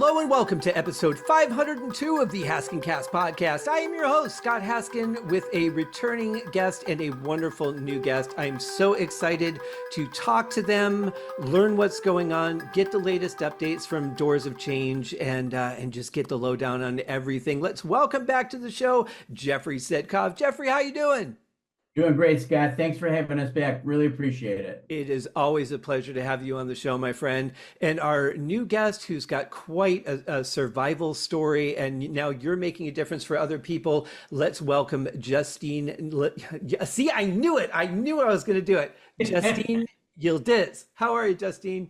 Hello and welcome to episode 502 of the Haskincast podcast. I am your host, Scott Haskin, with a returning guest and a wonderful new guest. I'm so excited to talk to them, learn what's going on, get the latest updates from Doors of Change, and just get the lowdown on everything. Let's welcome back to the show, Jeffrey Sitcov. Jeffrey, how you doing? Doing great, Scott. Thanks for having us back. Really appreciate it. It is always a pleasure to have you on the show, my friend. And our new guest, who's got quite a survival story, and now you're making a difference for other people. Let's welcome Justine. See, I knew it. I knew I was going to do it. Justine Yildiz. How are you, Justine?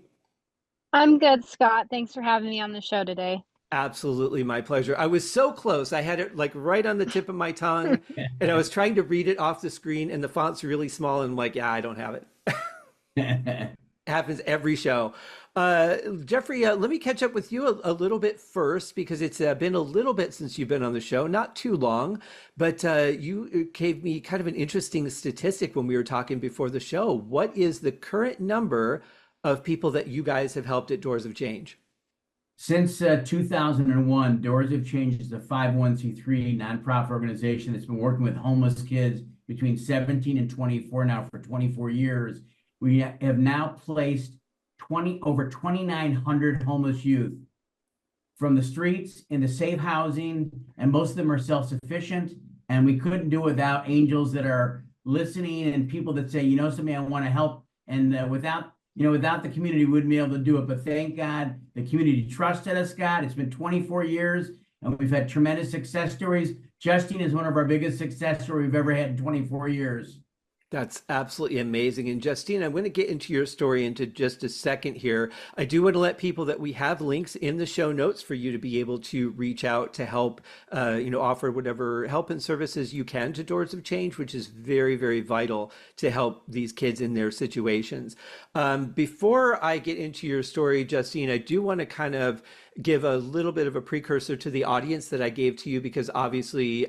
I'm good, Scott. Thanks for having me on the show today. Absolutely, my pleasure. I was so close. I had it like right on the tip of my tongue, and I was trying to read it off the screen, and the font's really small, and I'm like, yeah, I don't have it. Happens every show. Jeffrey, let me catch up with you a little bit first, because it's been a little bit since you've been on the show, not too long, but you gave me kind of an interesting statistic when we were talking before the show. What is the current number of people that you guys have helped at Doors of Change? Since 2001, Doors of Change is a 501c3 nonprofit organization that's been working with homeless kids between 17 and 24 now for 24 years. We have now placed over 2,900 homeless youth from the streets into safe housing, and most of them are self-sufficient. And we couldn't do it without angels that are listening and people that say, you know, something, I want to help. And without the community, we wouldn't be able to do it. But thank God the community trusted us, Scott. It's been 24 years, and we've had tremendous success stories. Justine is one of our biggest success stories we've ever had in 24 years. That's absolutely amazing. And Justine, I'm going to get into your story into just a second here. I do want to let people that we have links in the show notes for you to be able to reach out to help, offer whatever help and services you can to Doors of Change, which is very, very vital to help these kids in their situations. Before I get into your story, Justine, I do want to kind of give a little bit of a precursor to the audience that I gave to you, because obviously,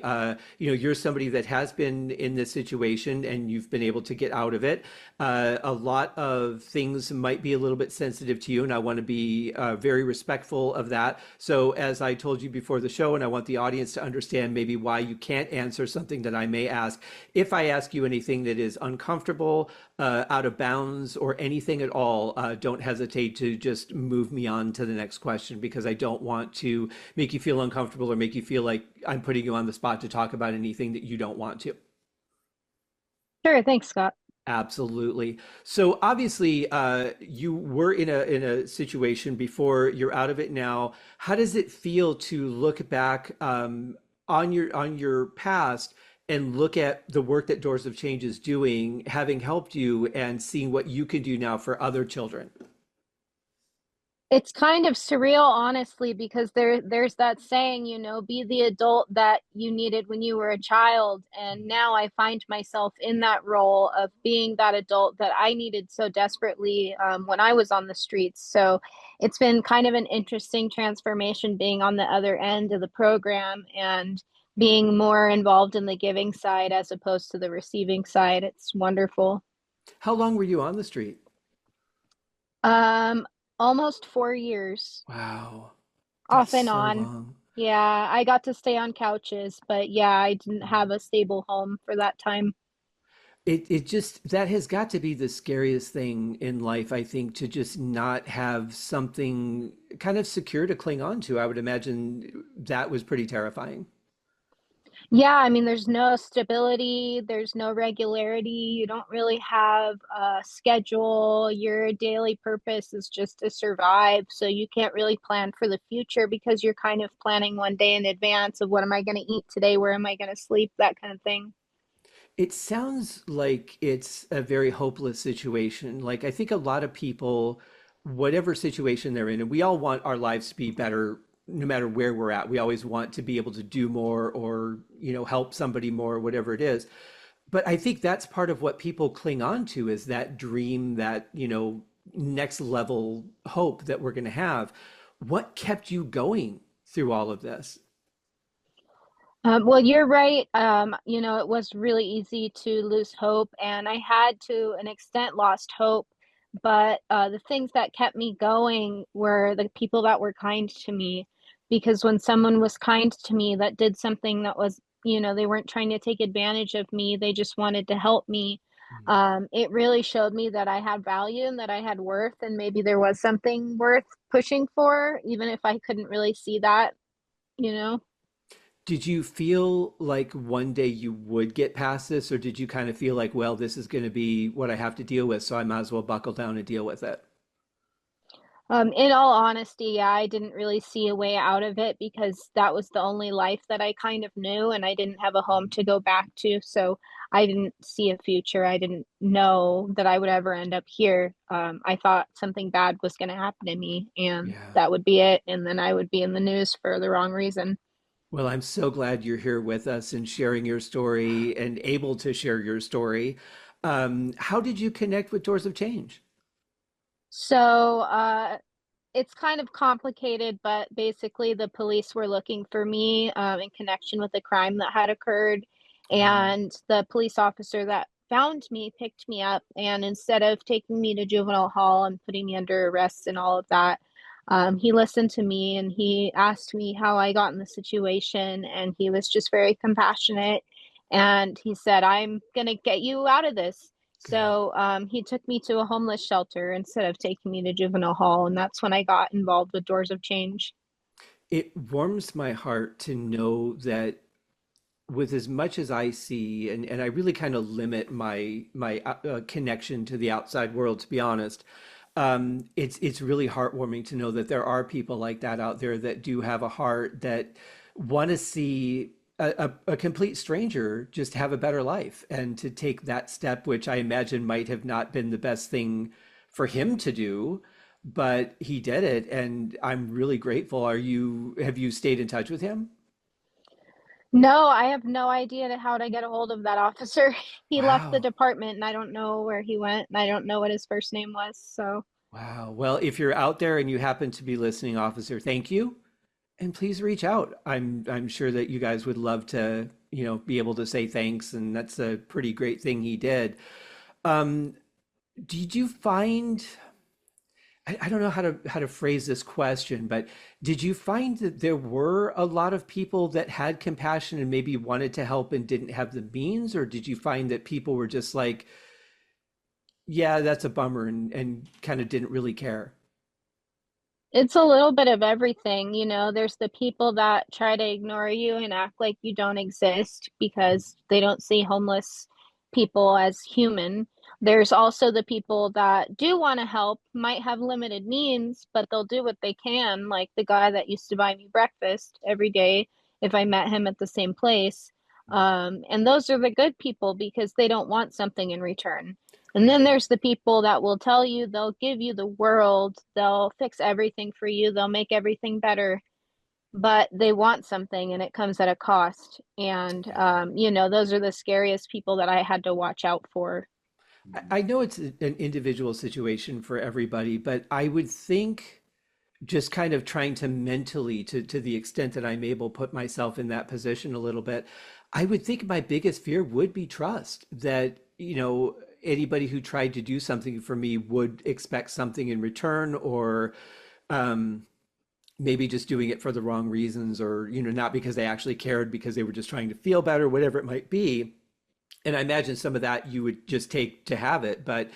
you're somebody that has been in this situation and you've been able to get out of it. A lot of things might be a little bit sensitive to you, and I want to be very respectful of that. So as I told you before the show, and I want the audience to understand maybe why you can't answer something that I may ask. If I ask you anything that is uncomfortable, out of bounds, or anything at all, don't hesitate to just move me on to the next question, because I don't want to make you feel uncomfortable or make you feel like I'm putting you on the spot to talk about anything that you don't want to. Sure. Thanks, Scott. Absolutely. So obviously, you were in a situation before. You're out of it now. How does it feel to look back on your past and look at the work that Doors of Change is doing, having helped you, and seeing what you can do now for other children? It's kind of surreal, honestly, because there's that saying, be the adult that you needed when you were a child. And now I find myself in that role of being that adult that I needed so desperately when I was on the streets. So it's been kind of an interesting transformation being on the other end of the program and being more involved in the giving side as opposed to the receiving side. It's wonderful. How long were you on the street? Um, Almost 4 years, Wow, off that's and so on. long. Yeah, I got to stay on couches, but yeah, I didn't have a stable home for that time. It just, that has got to be the scariest thing in life, I think, to just not have something kind of secure to cling on to. I would imagine that was pretty terrifying. Yeah, I mean, there's no stability, there's no regularity. You don't really have a schedule. Your daily purpose is just to survive. So you can't really plan for the future because you're kind of planning one day in advance of what am I going to eat today? Where am I going to sleep? That kind of thing. It sounds like it's a very hopeless situation. Like, I think a lot of people, whatever situation they're in, and we all want our lives to be better no matter where we're at. We always want to be able to do more, or, help somebody more, whatever it is. But I think that's part of what people cling on to, is that dream, that, next level hope that we're going to have. What kept you going through all of this? Well, you're right. It was really easy to lose hope, and I had to an extent lost hope. But the things that kept me going were the people that were kind to me. Because when someone was kind to me that did something that was, they weren't trying to take advantage of me, they just wanted to help me. It really showed me that I had value and that I had worth, and maybe there was something worth pushing for, even if I couldn't really see that, you know? Did you feel like one day you would get past this, or did you kind of feel like, well, this is going to be what I have to deal with, so I might as well buckle down and deal with it? In all honesty, yeah, I didn't really see a way out of it because that was the only life that I kind of knew, and I didn't have a home to go back to. So I didn't see a future. I didn't know that I would ever end up here. I thought something bad was going to happen to me, and Yeah. that would be it. And then I would be in the news for the wrong reason. Well, I'm so glad you're here with us and sharing your story and able to share your story. How did you connect with Doors of Change? So, it's kind of complicated, but basically the police were looking for me in connection with a crime that had occurred. Wow. And the police officer that found me picked me up. And instead of taking me to juvenile hall and putting me under arrest and all of that, he listened to me and he asked me how I got in the situation. And he was just very compassionate. And he said, I'm going to get you out of this. Good. So he took me to a homeless shelter instead of taking me to juvenile hall, and that's when I got involved with Doors of Change. It warms my heart to know that with as much as I see, and I really kind of limit my connection to the outside world, to be honest. It's really heartwarming to know that there are people like that out there that do have a heart that want to see a complete stranger just have a better life and to take that step, which I imagine might have not been the best thing for him to do, but he did it, and I'm really grateful. Have you stayed in touch with him? No, I have no idea how to get a hold of that officer. He left the Wow. department and I don't know where he went and I don't know what his first name was. So, Wow. Well, if you're out there and you happen to be listening, officer, thank you. And please reach out. I'm sure that you guys would love to, be able to say thanks, and that's a pretty great thing he did. Um, did you find, I don't know how to phrase this question, but did you find that there were a lot of people that had compassion and maybe wanted to help and didn't have the means, or did you find that people were just like, yeah, that's a bummer and kind of didn't really care? it's a little bit of everything, there's the people that try to ignore you and act like you don't exist because they don't see homeless people as human. There's also the people that do want to help, might have limited means, but they'll do what they can, like the guy that used to buy me breakfast every day if I met him at the same place. And those are the good people because they don't want something in return. And then Right. there's the people that will tell you they'll give you the world, they'll fix everything for you, they'll make everything better, but they want something and it comes at a cost. And, Yeah. those are the scariest people that I had to watch out for. I know it's an individual situation for everybody, but I would think just kind of trying to mentally, to the extent that I'm able, put myself in that position a little bit. I would think my biggest fear would be trust that, anybody who tried to do something for me would expect something in return, or um, maybe just doing it for the wrong reasons, or, not because they actually cared, because they were just trying to feel better, whatever it might be. And I imagine some of that you would just take to have it. But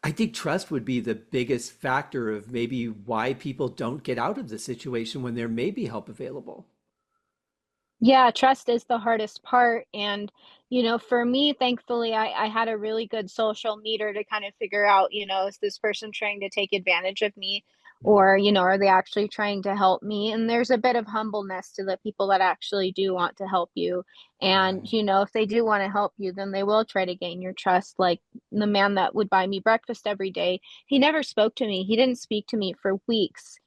I think trust would be the biggest factor of maybe why people don't get out of the situation when there may be help available. Yeah, trust is the hardest part. And, for me, thankfully, I had a really good social meter to kind of figure out, is this person trying to take advantage of me? Or, are they actually trying to help me? And there's a bit of humbleness to the people that actually do want to help you. And, Right. if they do want to help you, then they will try to gain your trust. Like the man that would buy me breakfast every day, he never spoke to me. He didn't speak to me for weeks.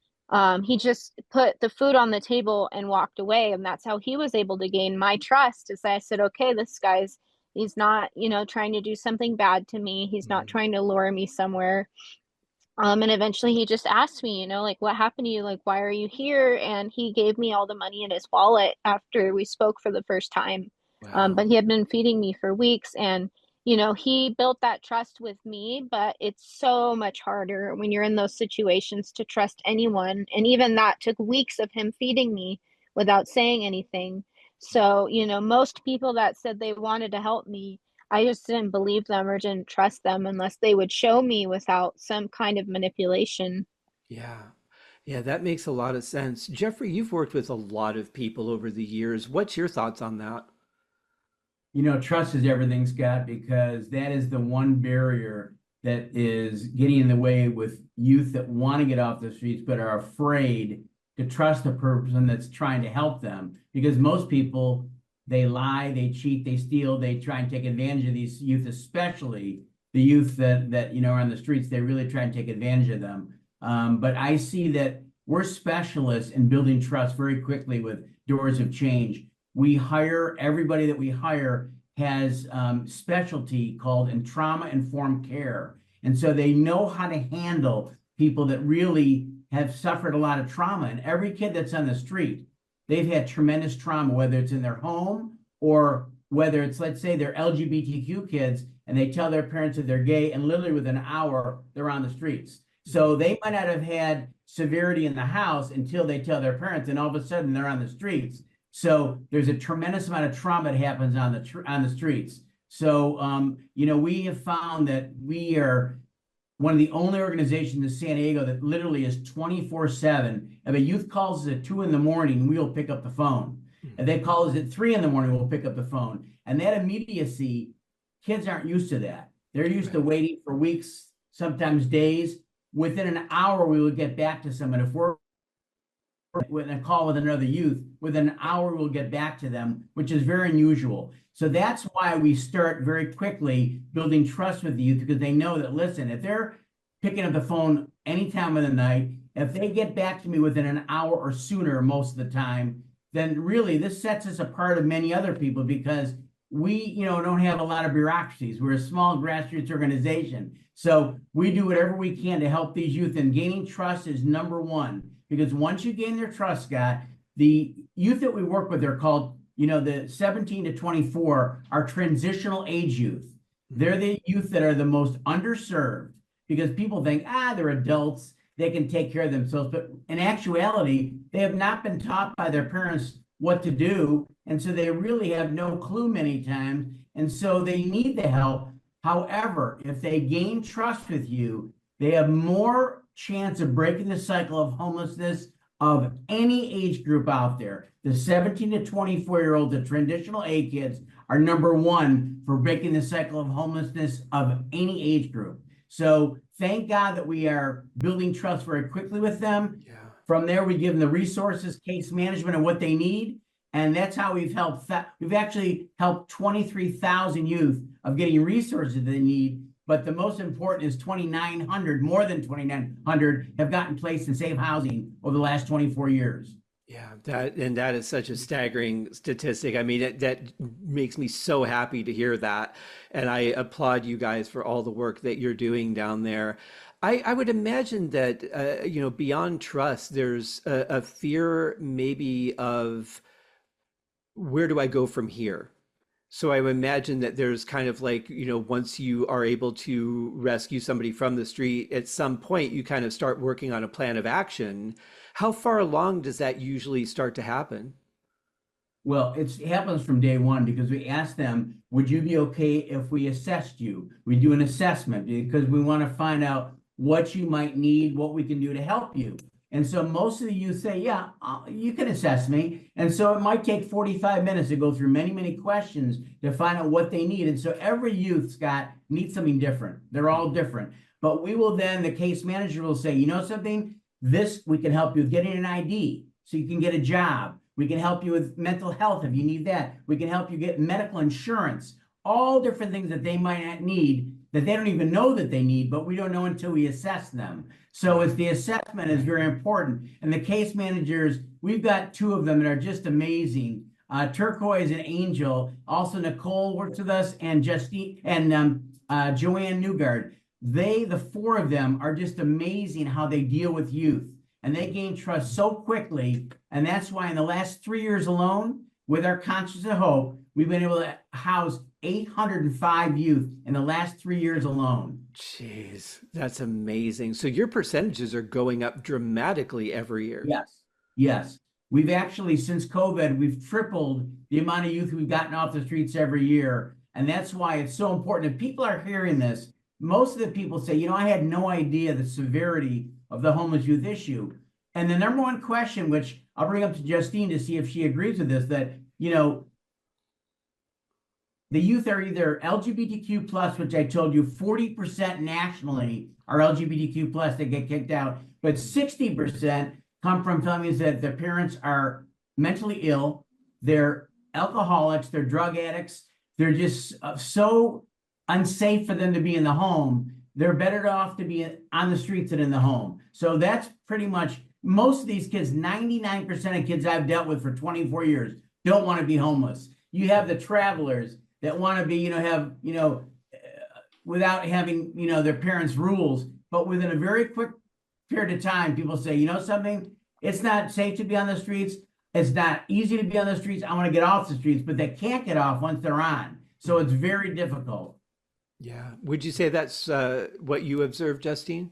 He just put the food on the table and walked away, and that's how he was able to gain my trust. Is I said, okay, this guy's he's not, trying to do something bad to me. He's not Mhm. trying to lure me somewhere. And eventually he just asked me, like, what happened to you? Like, why are you here? And he gave me all the money in his wallet after we spoke for the first time. But Wow. he had been feeding me for weeks, and he built that trust with me, but it's so much harder when you're in those situations to trust anyone. And even that took weeks of him feeding me without saying anything. So, most people that said they wanted to help me, I just didn't believe them or didn't trust them unless they would show me without some kind of manipulation. Yeah. Yeah, that makes a lot of sense. Jeffrey, you've worked with a lot of people over the years. What's your thoughts on that? Trust is everything, Scott, because that is the one barrier that is getting in the way with youth that want to get off the streets but are afraid to trust the person that's trying to help them. Because most people, they lie, they cheat, they steal, they try and take advantage of these youth, especially the youth that are on the streets. They really try and take advantage of them. But I see that we're specialists in building trust very quickly with Doors of Change. Everybody that we hire has specialty called in trauma-informed care. And so they know how to handle people that really have suffered a lot of trauma. And every kid that's on the street, they've had tremendous trauma, whether it's in their home or whether it's, let's say, they're LGBTQ kids and they tell their parents that they're gay, and literally within an hour, they're on the streets. So they might not have had severity in the house until they tell their parents, and all of a sudden they're on the streets. So there's a tremendous amount of trauma that happens on the streets. So we have found that we are one of the only organizations in San Diego that literally is 24/7. If a youth calls us at 2 a.m, we'll pick up the phone. If they call us at 3 a.m, we'll pick up the phone. And that immediacy, kids aren't used to that. They're used to waiting for weeks, sometimes days. Within an hour, we will get back to someone. If we're with a call with another youth, within an hour, we'll get back to them, which is very unusual. So that's why we start very quickly building trust with the youth, because they know that, listen, if they're picking up the phone any time of the night, if they get back to me within an hour or sooner most of the time, then really this sets us apart of many other people, because we, don't have a lot of bureaucracies. We're a small grassroots organization. So we do whatever we can to help these youth, and gaining trust is number one, because once you gain their trust, Scott, the youth that we work with are called, the 17 to 24 are transitional age youth. They're the youth that are the most underserved, because people think, they're adults, they can take care of themselves. But in actuality, they have not been taught by their parents what to do. And so they really have no clue many times. And so they need the help. However, if they gain trust with you, they have more chance of breaking the cycle of homelessness of any age group out there. The 17 to 24-year-old, the traditional A kids, are number one for breaking the cycle of homelessness of any age group. So thank God that we are building trust very quickly with them. Yeah. From there, we give them the resources, case management, and what they need. And that's how we've actually helped 23,000 youth of getting resources they need. But the most important is 2,900, more than 2,900 have gotten placed in safe housing over the last 24 years. Yeah, that is such a staggering statistic. I mean, that makes me so happy to hear that. And I applaud you guys for all the work that you're doing down there. I would imagine that, beyond trust, there's a fear maybe of, where do I go from here? So I would imagine that there's kind of like, once you are able to rescue somebody from the street, at some point you kind of start working on a plan of action. How far along does that usually start to happen? Well, it happens from day one, because we ask them, would you be okay if we assessed you? We do an assessment because we want to find out what you might need, what we can do to help you. And so most of the youth say, yeah, you can assess me. And so it might take 45 minutes to go through many, many questions to find out what they need. And so every youth, Scott, needs something different. They're all different. But we will then, the case manager will say, you know something, this, we can help you with getting an ID so you can get a job. We can help you with mental health if you need that. We can help you get medical insurance, all different things that they might not need, that they don't even know that they need, but we don't know until we assess them. So it's the assessment is very important. And the case managers, we've got two of them that are just amazing. Turquoise and Angel, also Nicole works with us, and Justine and Joanne Newgard. The four of them are just amazing how they deal with youth. And they gain trust so quickly. And that's why in the last 3 years alone, with our Conscience of Hope, we've been able to house 805 youth in the last 3 years alone. Jeez, that's amazing. So your percentages are going up dramatically every year. Yes, yes. We've actually, since COVID, we've tripled the amount of youth we've gotten off the streets every year. And that's why it's so important. If people are hearing this, most of the people say, I had no idea the severity of the homeless youth issue. And the number one question, which I'll bring up to Justine to see if she agrees with this, that, the youth are either LGBTQ plus, which I told you 40% nationally are LGBTQ plus, they get kicked out, but 60% come from families that their parents are mentally ill, they're alcoholics, they're drug addicts, they're just so unsafe for them to be in the home. They're better off to be on the streets than in the home. So that's pretty much most of these kids, 99% of kids I've dealt with for 24 years don't want to be homeless. You have the travelers that want to be, without having, their parents' rules, but within a very quick period of time, people say, something, it's not safe to be on the streets. It's not easy to be on the streets. I want to get off the streets, but they can't get off once they're on. So it's very difficult. Yeah. Would you say that's what you observed, Justine?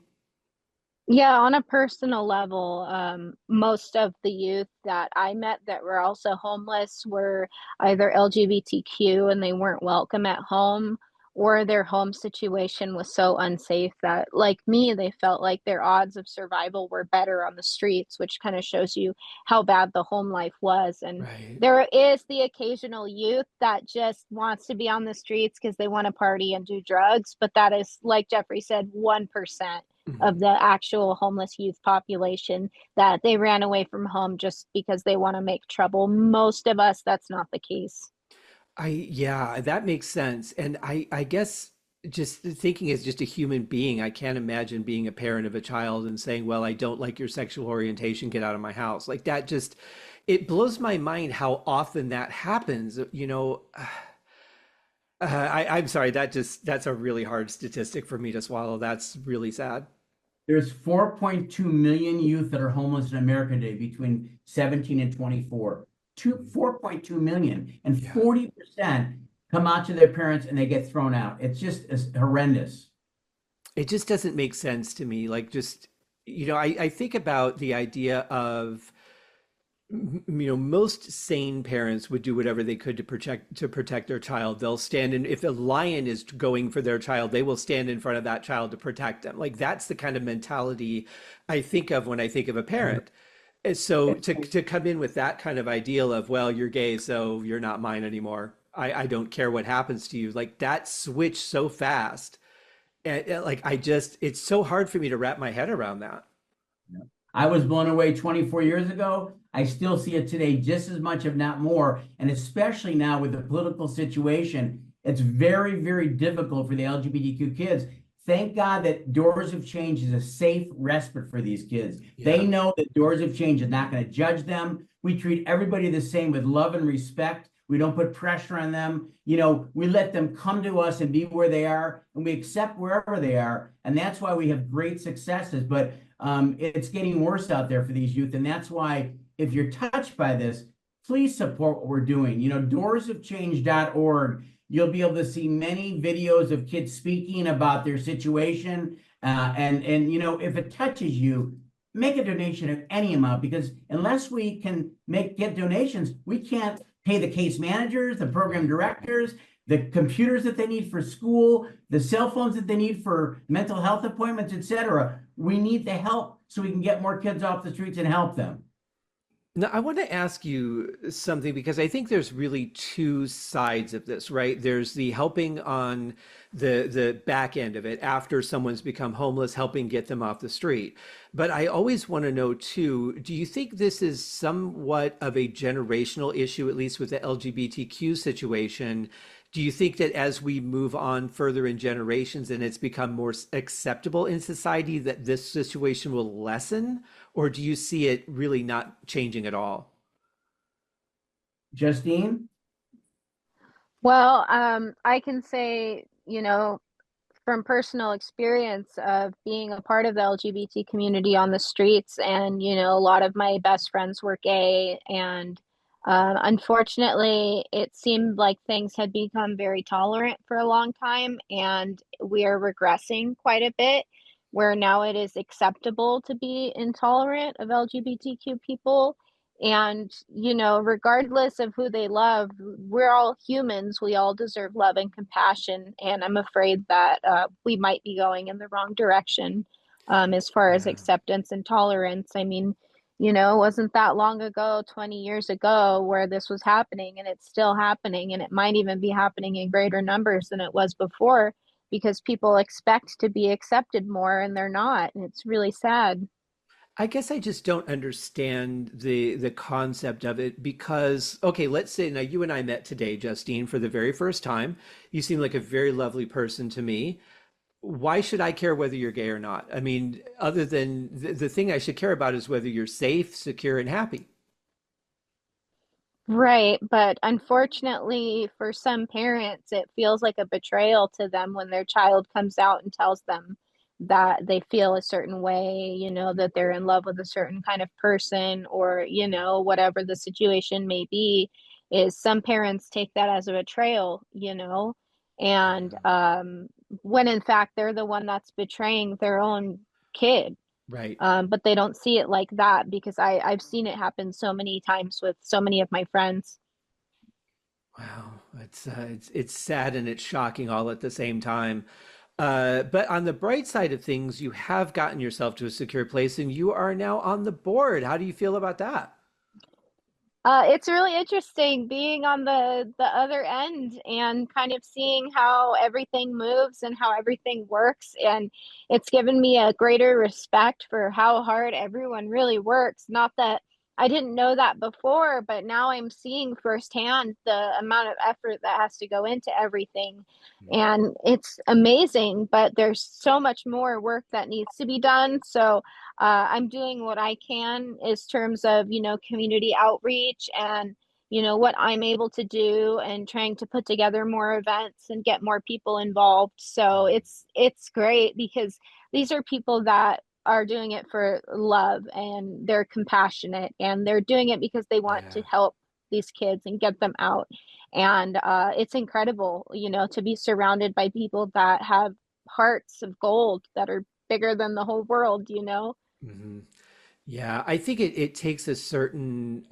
Yeah, on a personal level, most of the youth that I met that were also homeless were either LGBTQ and they weren't welcome at home, or their home situation was so unsafe that, like me, they felt like their odds of survival were better on the streets, which kind of shows you how bad the home life was. And Right. there is the occasional youth that just wants to be on the streets because they want to party and do drugs, but that is, like Jeffrey said, 1% of Mhm. the actual homeless youth population, that they ran away from home just because they want to make trouble. Most of us, that's not the case. Yeah, that makes sense. And I guess just thinking as just a human being, I can't imagine being a parent of a child and saying, well, I don't like your sexual orientation, get out of my house. Like that just, it blows my mind how often that happens. I'm sorry, that's a really hard statistic for me to swallow. That's really sad. There's 4.2 million youth that are homeless in America today between 17 and 24. 4.2 million, and Yeah. 40% come out to their parents and they get thrown out. It's horrendous. It just doesn't make sense to me. Like just, I think about the idea of most sane parents would do whatever they could to protect their child. They'll stand in, if a lion is going for their child, they will stand in front of that child to protect them. Like that's the kind of mentality I think of when I think of a parent. And so to come in with that kind of ideal of, well, you're gay, so you're not mine anymore. I don't care what happens to you. Like that switch so fast. And like it's so hard for me to wrap my head around that. I was blown away 24 years ago. I still see it today just as much, if not more. And especially now with the political situation, it's very, very difficult for the LGBTQ kids. Thank God that Doors of Change is a safe respite for these kids. They Yeah. know that Doors of Change is not going to judge them. We treat everybody the same with love and respect. We don't put pressure on them. We let them come to us and be where they are, and we accept wherever they are. And that's why we have great successes. But it's getting worse out there for these youth. And that's why, if you're touched by this, please support what we're doing. Doorsofchange.org. You'll be able to see many videos of kids speaking about their situation. And if it touches you, make a donation of any amount, because unless we can get donations, we can't pay the case managers, the program directors, the computers that they need for school, the cell phones that they need for mental health appointments, etc. We need the help so we can get more kids off the streets and help them. Now, I want to ask you something because I think there's really two sides of this, right? There's the helping on the back end of it after someone's become homeless, helping get them off the street. But I always want to know too, do you think this is somewhat of a generational issue, at least with the LGBTQ situation? Do you think that as we move on further in generations and it's become more acceptable in society, that this situation will lessen? Or do you see it really not changing at all? Justine? Well, I can say, from personal experience of being a part of the LGBT community on the streets, and, a lot of my best friends were gay, and Unfortunately, it seemed like things had become very tolerant for a long time, and we are regressing quite a bit, where now it is acceptable to be intolerant of LGBTQ people. And, regardless of who they love, we're all humans. We all deserve love and compassion. And I'm afraid that we might be going in the wrong direction as far as Yeah. acceptance and tolerance. I mean, it wasn't that long ago, 20 years ago, where this was happening, and it's still happening, and it might even be happening in greater numbers than it was before because people expect to be accepted more and they're not. And it's really sad. I guess I just don't understand the concept of it because, okay, let's say now you and I met today, Justine, for the very first time. You seem like a very lovely person to me. Why should I care whether you're gay or not? I mean, other than the thing I should care about is whether you're safe, secure, and happy. Right, but unfortunately, for some parents, it feels like a betrayal to them when their child comes out and tells them that they feel a certain way, that they're in love with a certain kind of person, or, whatever the situation may be, is some parents take that as a betrayal, and Yeah. when in fact they're the one that's betraying their own kid. Right. But they don't see it like that because I've seen it happen so many times with so many of my friends. Wow. It's sad and it's shocking all at the same time. But on the bright side of things, you have gotten yourself to a secure place and you are now on the board. How do you feel about that? It's really interesting being on the other end and kind of seeing how everything moves and how everything works. And it's given me a greater respect for how hard everyone really works. Not that I didn't know that before, but now I'm seeing firsthand the amount of effort that has to go into everything. And it's amazing, but there's so much more work that needs to be done. So I'm doing what I can as terms of, community outreach and, what I'm able to do and trying to put together more events and get more people involved. So it's great because these are people that are doing it for love and they're compassionate and they're doing it because they want Yeah. to help these kids and get them out. And it's incredible, to be surrounded by people that have hearts of gold that are bigger than the whole world. Hmm. Yeah, I think it takes a certain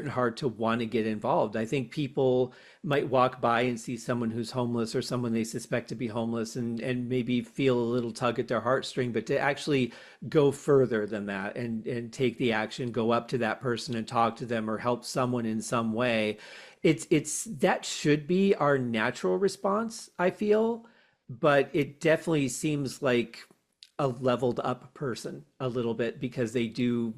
heart to want to get involved. I think people might walk by and see someone who's homeless or someone they suspect to be homeless and maybe feel a little tug at their heartstring, but to actually go further than that and take the action, go up to that person and talk to them or help someone in some way. It's that should be our natural response, I feel, but it definitely seems like a leveled up person a little bit because they do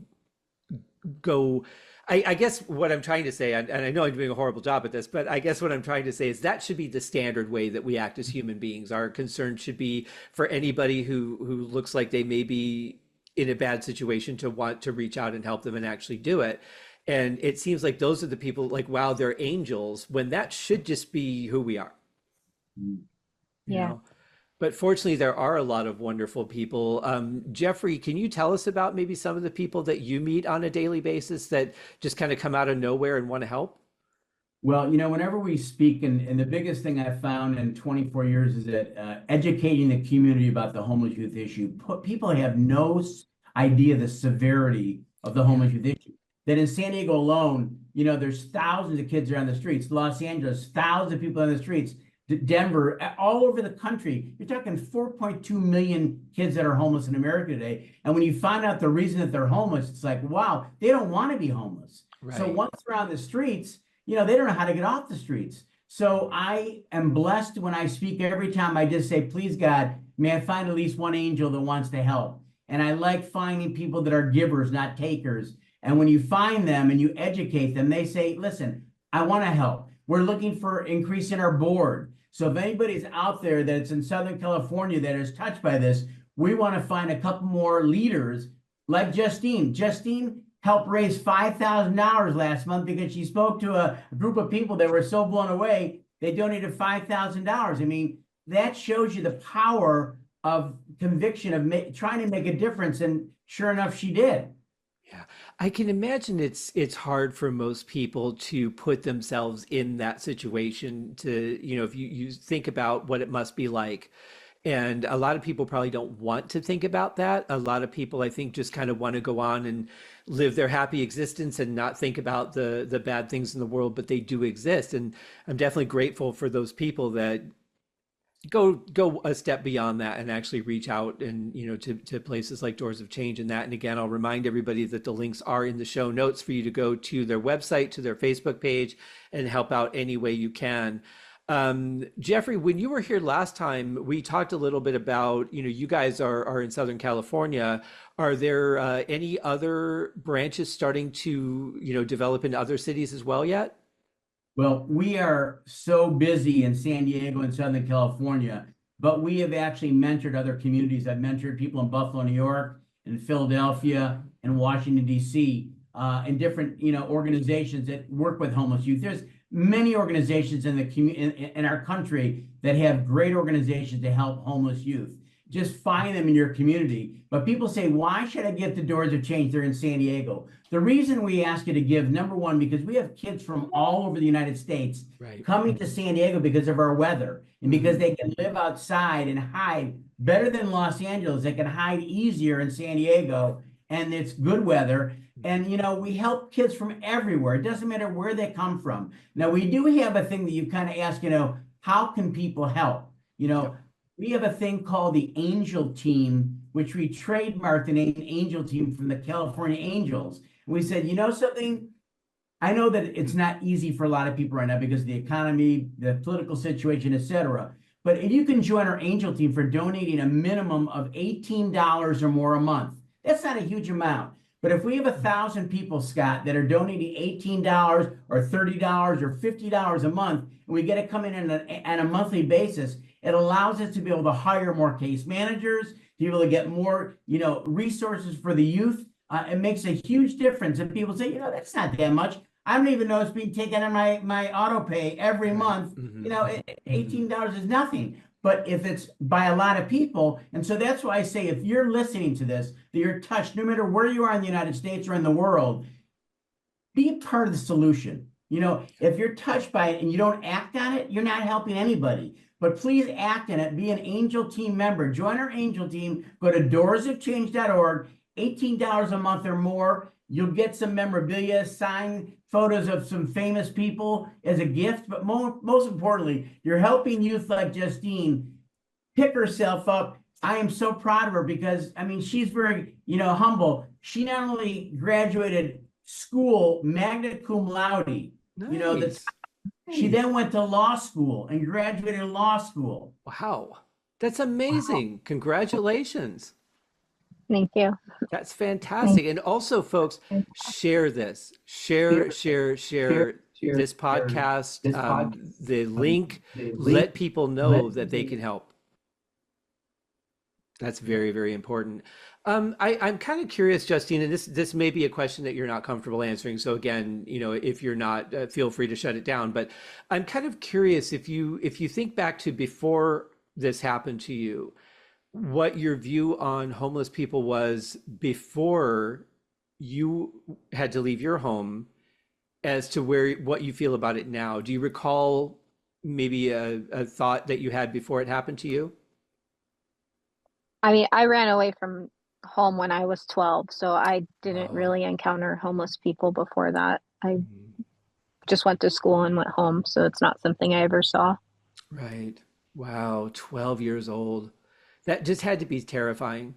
go. I guess what I'm trying to say, and I know I'm doing a horrible job at this, but I guess what I'm trying to say is that should be the standard way that we act as human beings. Our concern should be for anybody who looks like they may be in a bad situation to want to reach out and help them and actually do it. And it seems like those are the people like, wow, they're angels, when that should just be who we are, you Yeah. know? But fortunately, there are a lot of wonderful people. Jeffrey, can you tell us about maybe some of the people that you meet on a daily basis that just kind of come out of nowhere and want to help? Well, whenever we speak, and the biggest thing I've found in 24 years is that educating the community about the homeless youth issue, people have no idea the severity of the Yeah. homeless youth issue. That in San Diego alone, there's thousands of kids are on the streets. Los Angeles, thousands of people on the streets. Denver, all over the country, you're talking 4.2 million kids that are homeless in America today. And when you find out the reason that they're homeless, it's like, wow, they don't want to be homeless. So Right. once they're on the streets, they don't know how to get off the streets. So I am blessed when I speak every time I just say, please, God, may I find at least one angel that wants to help. And I like finding people that are givers, not takers. And when you find them and you educate them, they say, listen, I want to help. We're looking for increase in our board. So if anybody's out there that's in Southern California that is touched by this, we want to find a couple more leaders like Justine. Justine helped raise $5,000 last month because she spoke to a group of people that were so blown away, they donated $5,000. I mean, that shows you the power of conviction of trying to make a difference. And sure enough, she did. Yeah, I can imagine it's hard for most people to put themselves in that situation to, if you think about what it must be like. And a lot of people probably don't want to think about that. A lot of people, I think, just kind of want to go on and live their happy existence and not think about the bad things in the world, but they do exist. And I'm definitely grateful for those people that go a step beyond that and actually reach out and to places like Doors of Change and that. And again, I'll remind everybody that the links are in the show notes for you to go to their website, to their Facebook page, and help out any way you can. Jeffrey, when you were here last time, we talked a little bit about, you guys are in Southern California. Are there any other branches starting to develop in other cities as well yet? Well, we are so busy in San Diego and Southern California, but we have actually mentored other communities. I've mentored people in Buffalo, New York, and Philadelphia, and Washington, D.C., and different, organizations that work with homeless youth. There's many organizations in the in our country that have great organizations to help homeless youth. Just find them in your community. But people say, why should I give to Doors of Change? They're in San Diego. The reason we ask you to give, number one, because we have kids from all over the United States coming to San Diego because of our weather and because they can live outside and hide better than Los Angeles. They can hide easier in San Diego, and it's good weather. And, we help kids from everywhere. It doesn't matter where they come from. Now, we do have a thing that you kind of ask, how can people help? We have a thing called the Angel Team, which we trademarked the name Angel Team from the California Angels. And we said, something, I know that it's not easy for a lot of people right now because of the economy, the political situation, etc. But if you can join our Angel Team for donating a minimum of $18 or more a month, that's not a huge amount. But if we have 1,000 people, Scott, that are donating $18 or $30 or $50 a month, and we get it coming in on a monthly basis, it allows us to be able to hire more case managers, to be able to get more, resources for the youth. It makes a huge difference. And people say, that's not that much. I don't even know it's being taken on my auto pay every month. $18 is nothing. But if it's by a lot of people, and so that's why I say, if you're listening to this, that you're touched, no matter where you are in the United States or in the world, be a part of the solution. If you're touched by it and you don't act on it, you're not helping anybody. But please act on it. Be an Angel Team member. Join our Angel Team. Go to doorsofchange.org. $18 a month or more. You'll get some memorabilia, signed photos of some famous people as a gift. But most importantly, you're helping youth like Justine pick herself up. I am so proud of her because, she's very, humble. She not only graduated school magna cum laude, Nice. she then went to law school and graduated law school. Wow. That's amazing. Wow. Congratulations. Thank you. That's fantastic. And also, folks, share this. Share this podcast, the link. Let people know that they can help. That's very, very important. I'm kind of curious, Justine, and this may be a question that you're not comfortable answering. So again, if you're not, feel free to shut it down. But I'm kind of curious if you think back to before this happened to you, what your view on homeless people was before you had to leave your home, as to what you feel about it now. Do you recall maybe a thought that you had before it happened to you? I ran away from home when I was 12, so I didn't really encounter homeless people before that. I just went to school and went home, so it's not something I ever saw. Right. Wow, 12 years old. That just had to be terrifying.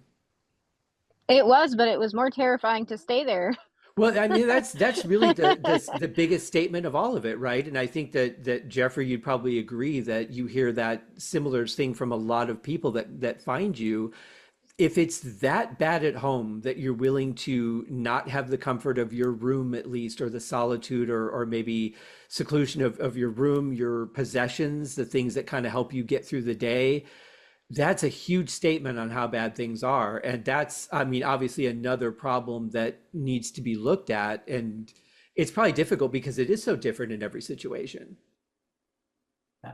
It was, but it was more terrifying to stay there. Well, that's really the biggest statement of all of it, right? And I think that Jeffrey, you'd probably agree that you hear that similar thing from a lot of people that find you. If it's that bad at home that you're willing to not have the comfort of your room at least, or the solitude or maybe seclusion of your room, your possessions, the things that kind of help you get through the day, that's a huge statement on how bad things are. And that's, obviously another problem that needs to be looked at. And it's probably difficult because it is so different in every situation.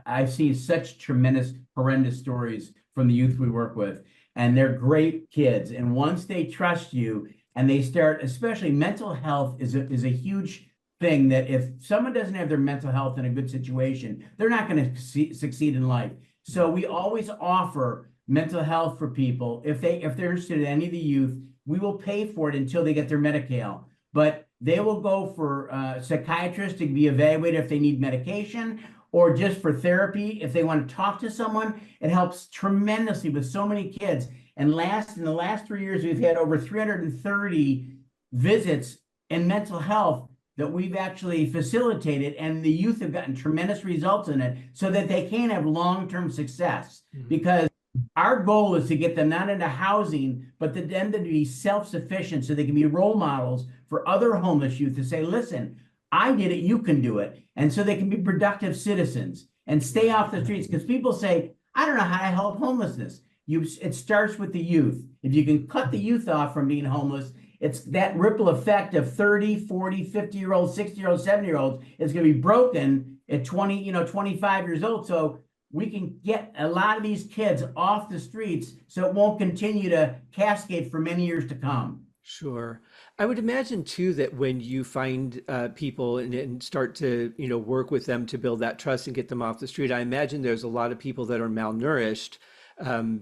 I've seen such tremendous, horrendous stories from the youth we work with, and they're great kids. And once they trust you, and they start, especially mental health is a huge thing, that if someone doesn't have their mental health in a good situation, they're not going to succeed in life. So we always offer mental health for people. If they're interested in any of the youth, we will pay for it until they get their Medi-Cal. But they will go for psychiatrists to be evaluated if they need medication, or just for therapy if they want to talk to someone. It helps tremendously with so many kids. And in the last 3 years, we've had over 330 visits in mental health that we've actually facilitated, and the youth have gotten tremendous results in it, so that they can have long-term success. Because our goal is to get them not into housing, but to them to be self-sufficient, so they can be role models for other homeless youth to say, listen, I did it, you can do it. And so they can be productive citizens and stay off the streets. Because people say, I don't know how to help homelessness. It starts with the youth. If you can cut the youth off from being homeless, it's that ripple effect of 30, 40, 50-year-olds, 60-year-olds, 70-year-olds is going to be broken at 20, 25 years old. So we can get a lot of these kids off the streets, so it won't continue to cascade for many years to come. Sure. I would imagine too that when you find people and start to, work with them to build that trust and get them off the street, I imagine there's a lot of people that are malnourished,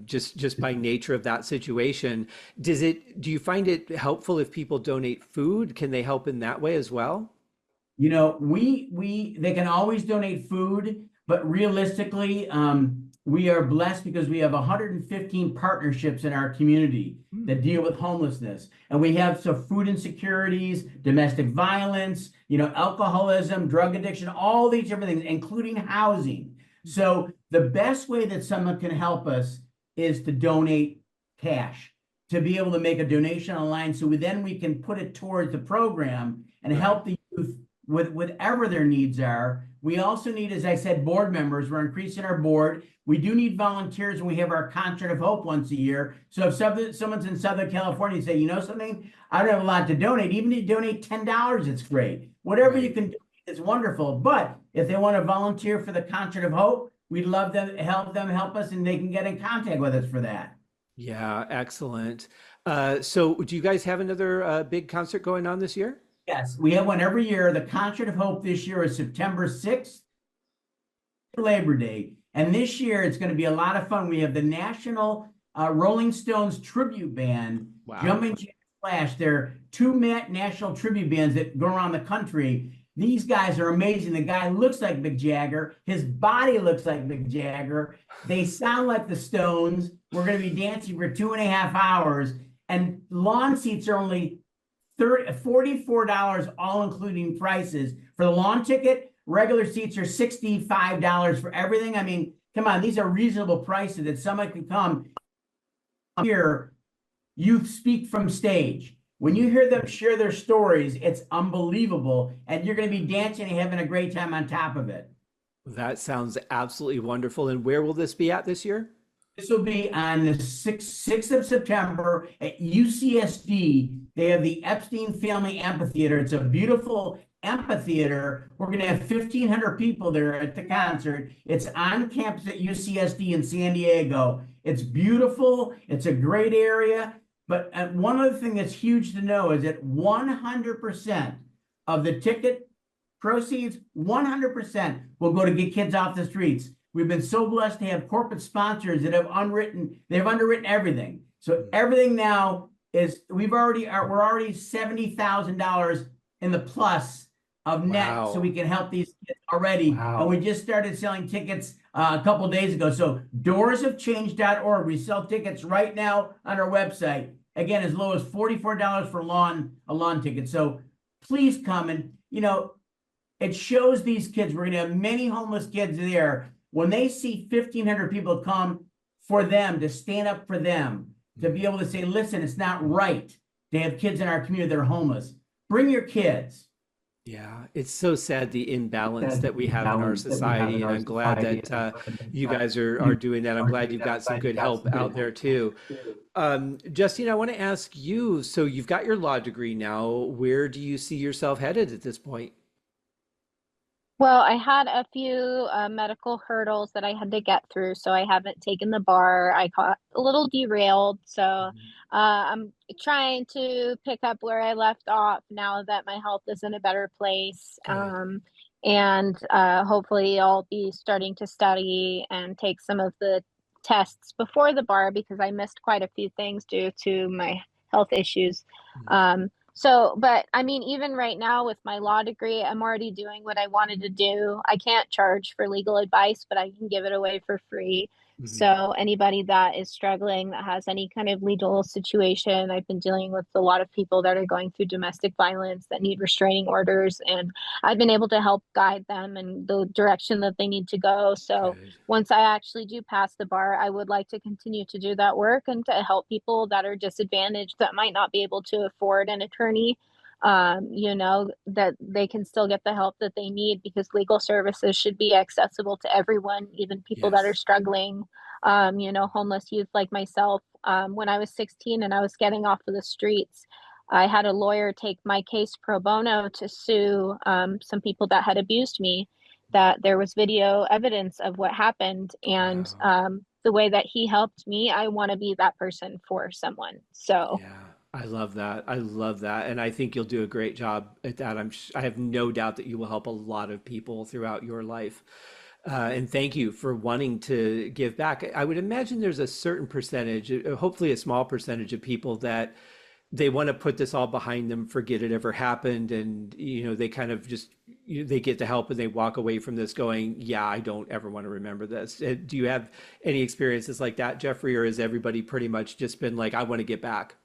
just by nature of that situation. Do you find it helpful if people donate food? Can they help in that way as well? They can always donate food, but realistically, we are blessed because we have 115 partnerships in our community that deal with homelessness. And we have some food insecurities, domestic violence, alcoholism, drug addiction, all these different things, including housing. So the best way that someone can help us is to donate cash, to be able to make a donation online, so we can put it towards the program and help the youth with whatever their needs are. We also need, as I said, board members. We're increasing our board. We do need volunteers, and we have our Concert of Hope once a year. So if someone's in Southern California and say, you know something, I don't have a lot to donate. Even if you donate $10, it's great. Whatever you can do is wonderful. But if they want to volunteer for the Concert of Hope, we'd love them help us, and they can get in contact with us for that. Yeah, excellent. So do you guys have another big concert going on this year? Yes, we have one every year. The Concert of Hope this year is September 6th, Labor Day. And this year it's going to be a lot of fun. We have the National Rolling Stones Tribute Band, Wow. Jumping Jack Flash. They're two national tribute bands that go around the country. These guys are amazing. The guy looks like Mick Jagger. His body looks like Mick Jagger. They sound like the Stones. We're going to be dancing for 2.5 hours. And lawn seats are only $44, all including prices. For the lawn ticket, regular seats are $65 for everything. I mean, come on, these are reasonable prices that someone can come here. Youth speak from stage. When you hear them share their stories, it's unbelievable. And you're going to be dancing and having a great time on top of it. That sounds absolutely wonderful. And where will this be at this year? This will be on the 6th of September at UCSD. They have the Epstein Family Amphitheater. It's a beautiful amphitheater. We're going to have 1,500 people there at the concert. It's on campus at UCSD in San Diego. It's beautiful. It's a great area. But one other thing that's huge to know is that 100% of the ticket proceeds, 100% will go to get kids off the streets. We've been so blessed to have corporate sponsors that have underwritten everything. So everything now is, we're already $70,000 in the plus of net. Wow. So we can help these kids already. Wow. And we just started selling tickets a couple days ago. So doorsofchange.org. We sell tickets right now on our website. Again, as low as $44 for a lawn ticket. So please come, and it shows these kids. We're going to have many homeless kids there. When they see 1,500 people come for them, to stand up for them, to be able to say, listen, it's not right to have kids in our community that are homeless. Bring your kids. Yeah, it's so sad, the imbalance that we have in our society. And I'm glad that you guys are doing that. I'm glad you've got some good help out there too. Justine, I want to ask you, so you've got your law degree now. Where do you see yourself headed at this point? Well, I had a few medical hurdles that I had to get through, so I haven't taken the bar. I got a little derailed, so Mhm. I'm trying to pick up where I left off now that my health is in a better place. Good. And hopefully, I'll be starting to study and take some of the tests before the bar because I missed quite a few things due to my health issues. Mhm. So, but I mean, even right now with my law degree, I'm already doing what I wanted to do. I can't charge for legal advice, but I can give it away for free. Mhm. So, anybody that is struggling, that has any kind of legal situation, I've been dealing with a lot of people that are going through domestic violence that need restraining orders, and I've been able to help guide them in the direction that they need to go. So, Good. once I actually do pass the bar, I would like to continue to do that work and to help people that are disadvantaged that might not be able to afford an attorney. That they can still get the help that they need because legal services should be accessible to everyone, even people that are Yes. struggling, homeless youth like myself. When I was 16 and I was getting off of the streets, I had a lawyer take my case pro bono to sue some people that had abused me, that there was video evidence of what happened. And Wow. the way that he helped me, I want to be that person for someone. So, Yeah, I love that. I love that. And I think you'll do a great job at that. I have no doubt that you will help a lot of people throughout your life. And thank you for wanting to give back. I would imagine there's a certain percentage, hopefully a small percentage of people that they want to put this all behind them, forget it ever happened, and they kind of just they get the help and they walk away from this going, yeah, I don't ever want to remember this. Do you have any experiences like that, Jeffrey, or has everybody pretty much just been like, I want to get back?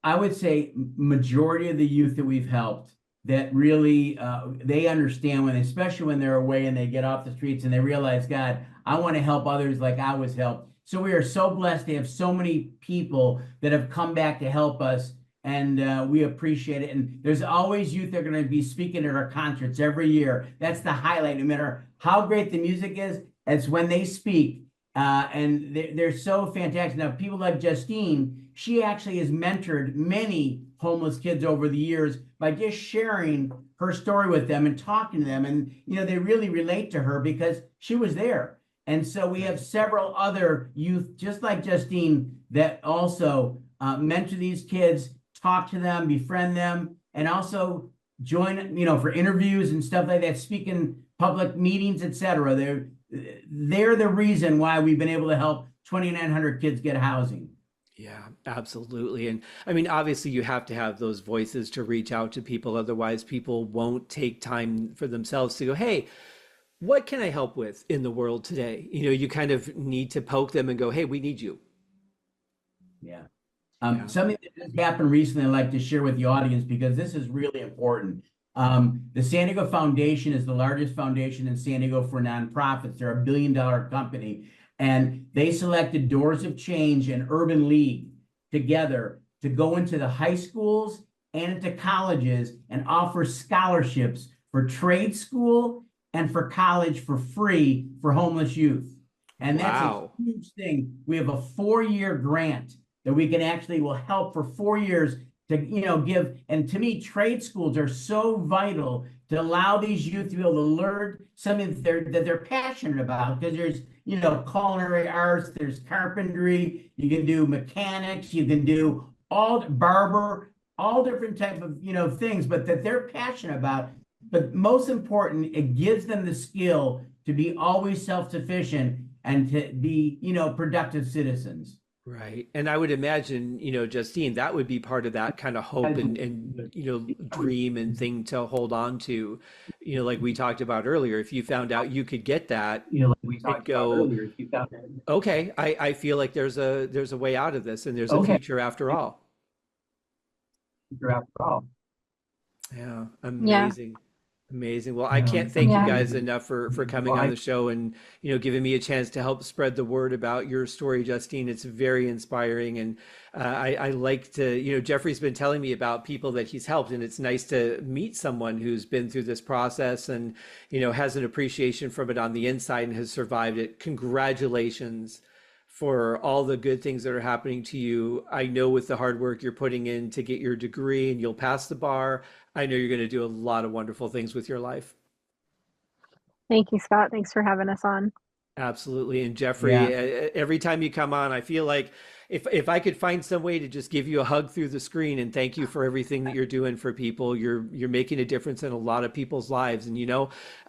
I would say majority of the youth that we've helped that really they understand when, especially when they're away and they get off the streets and they realize, God, I want to help others like I was helped. So we are so blessed to have so many people that have come back to help us, and we appreciate it. And there's always youth that are going to be speaking at our concerts every year. That's the highlight. No matter how great the music is, it's when they speak. And they're so fantastic. Now, people like Justine, she actually has mentored many homeless kids over the years by just sharing her story with them and talking to them. And, they really relate to her because she was there. And so we have Right. several other youth, just like Justine, that also mentor these kids, talk to them, befriend them, and also join, for interviews and stuff like that, speak in public meetings, etc. They're the reason why we've been able to help 2,900 kids get housing. Yeah, absolutely. And I mean, obviously, you have to have those voices to reach out to people. Otherwise, people won't take time for themselves to go, hey, what can I help with in the world today? You kind of need to poke them and go, hey, we need you. Yeah. Yeah. Something that just happened recently, I'd like to share with the audience because this is really important. The San Diego Foundation is the largest foundation in San Diego for nonprofits. They're a $1 billion company, and they selected Doors of Change and Urban League together to go into the high schools and into colleges and offer scholarships for trade school and for college for free for homeless youth. And that's a Wow. huge thing. We have a 4-year grant that we can actually will help for 4 years to give. And to me, trade schools are so vital to allow these youth to be able to learn something that they're passionate about, because there's culinary arts, there's carpentry, you can do mechanics, you can do all barber, all different type of things, but that they're passionate about. But most important, it gives them the skill to be always self-sufficient and to be productive citizens. Right. And I would imagine, Justine, that would be part of that kind of hope and dream and thing to hold on to. Like we talked about earlier, if you found out you could get that Like we and talked about go, earlier, if you found that. okay, I feel like there's a way out of this and there's a Okay, future after all. after all. Yeah, yeah. amazing. Amazing. Well, I can't thank you Yeah. guys enough for coming on the show and giving me a chance to help spread the word about your story, Justine. It's very inspiring, and I like to Jeffrey's been telling me about people that he's helped, and it's nice to meet someone who's been through this process and has an appreciation from it on the inside and has survived it. Congratulations for all the good things that are happening to you. I know with the hard work you're putting in to get your degree and you'll pass the bar, I know you're going to do a lot of wonderful things with your life. Thank you, Scott. Thanks for having us on. Absolutely. And Yeah. Jeffrey, every time you come on, I feel like if I could find some way to just give you a hug through the screen and thank you for everything that you're doing for people, you're making a difference in a lot of people's lives. And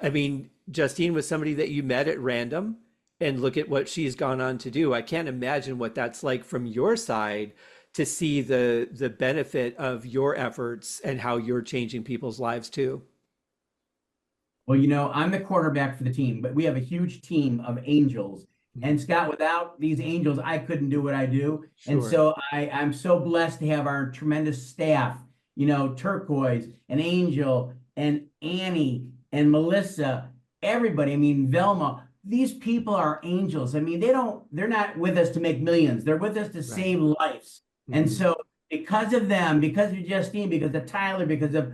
I mean, Justine was somebody that you met at random, and look at what she's gone on to do. I can't imagine what that's like from your side to see the benefit of your efforts and how you're changing people's lives too. Well, I'm the quarterback for the team, but we have a huge team of angels. Mhm. And Scott, without these angels, I couldn't do what I do. And Sure. so I'm so blessed to have our tremendous staff, Turquoise and Angel and Annie and Melissa, everybody. I mean, Velma, these people are angels. I mean, they're not with us to make millions. They're with us to Right. save lives. And Mhm. so because of them, because of Justine, because of Tyler, because of,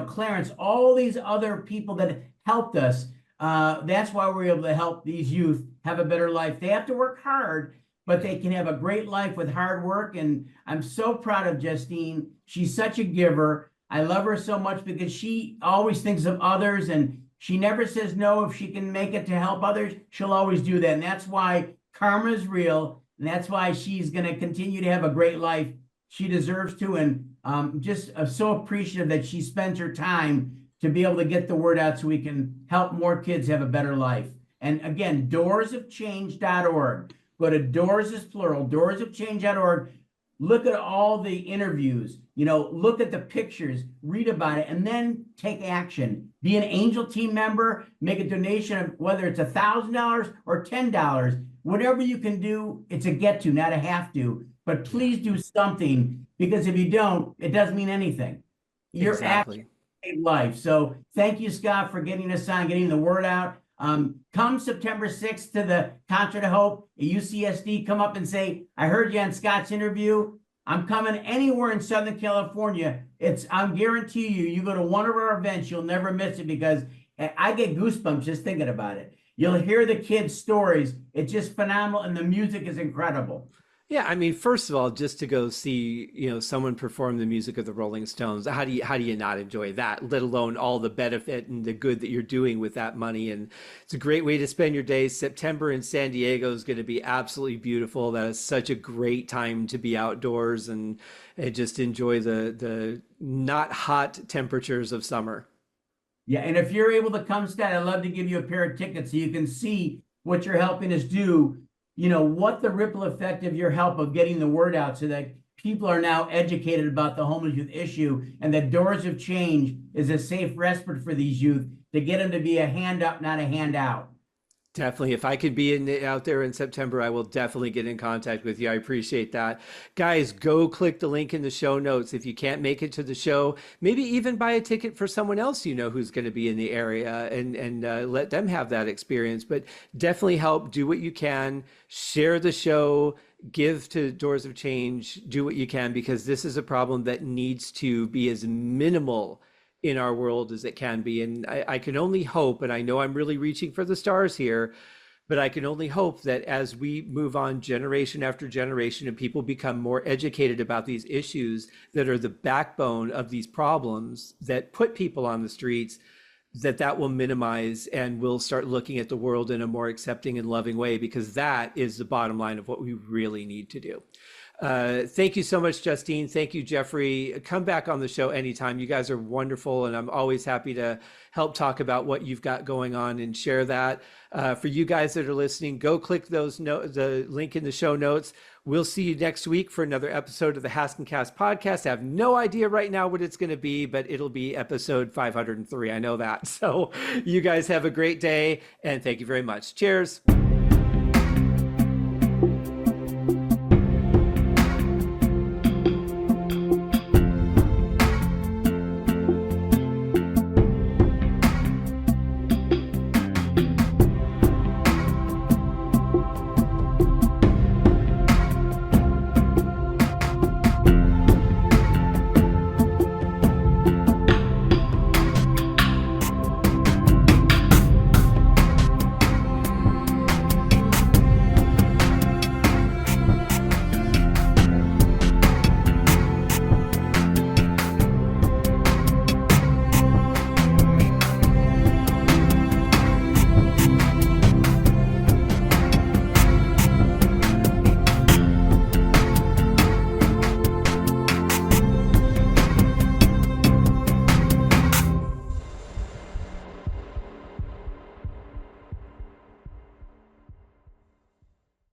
Clarence, all these other people that helped us. That's why we're able to help these youth have a better life. They have to work hard, but they can have a great life with hard work. And I'm so proud of Justine. She's such a giver. I love her so much because she always thinks of others and she never says no. If she can make it to help others, she'll always do that. And that's why karma is real. And that's why she's going to continue to have a great life. She deserves to. And just so appreciative that she spends her time to be able to get the word out so we can help more kids have a better life. And again, doorsofchange.org. Go to doors is plural, doorsofchange.org. Look at all the interviews, look at the pictures, read about it, and then take action. Be an Angel Team member, make a donation of whether it's $1,000 or $10. Whatever you can do, it's a get to, not a have to. But Yeah, please do something because if you don't, it doesn't mean anything. Your action exactly. life. So thank you, Scott, for getting us on, getting the word out. Come September 6th to the Concert of Hope at UCSD. Come up and say, I heard you on Scott's interview. I'm coming anywhere in Southern California. I'm guarantee you, you go to one of our events, you'll never miss it because I get goosebumps just thinking about it. You'll hear the kids' stories. It's just phenomenal, and the music is incredible. Yeah, I mean, first of all, just to go see, someone perform the music of the Rolling Stones, how do you not enjoy that, let alone all the benefit and the good that you're doing with that money? And it's a great way to spend your days. September in San Diego is going to be absolutely beautiful. That is such a great time to be outdoors and just enjoy the not hot temperatures of summer. Yeah, and if you're able to come, Scott, I'd love to give you a pair of tickets so you can see what you're helping us do. What the ripple effect of your help of getting the word out so that people are now educated about the homeless youth issue and that Doors of Change is a safe respite for these youth to get them to be a hand up, not a handout. Definitely. If I could be out there in September, I will definitely get in contact with you. I appreciate that. Guys, go click the link in the show notes. If you can't make it to the show, maybe even buy a ticket for someone else who's going to be in the area and let them have that experience. But definitely help, do what you can, share the show, give to Doors of Change, do what you can, because this is a problem that needs to be as minimal in our world as it can be. And I can only hope, and I know I'm really reaching for the stars here, but I can only hope that as we move on generation after generation and people become more educated about these issues that are the backbone of these problems that put people on the streets, that will minimize and we'll start looking at the world in a more accepting and loving way, because that is the bottom line of what we really need to do. Thank you so much, Justine. Thank you, Jeffrey. Come back on the show anytime. You guys are wonderful, and I'm always happy to help talk about what you've got going on and share that. For you guys that are listening, go click the link in the show notes. We'll see you next week for another episode of the Haskincast podcast. I have no idea right now what it's going to be, but it'll be episode 503. I know that. So you guys have a great day, and thank you very much. Cheers.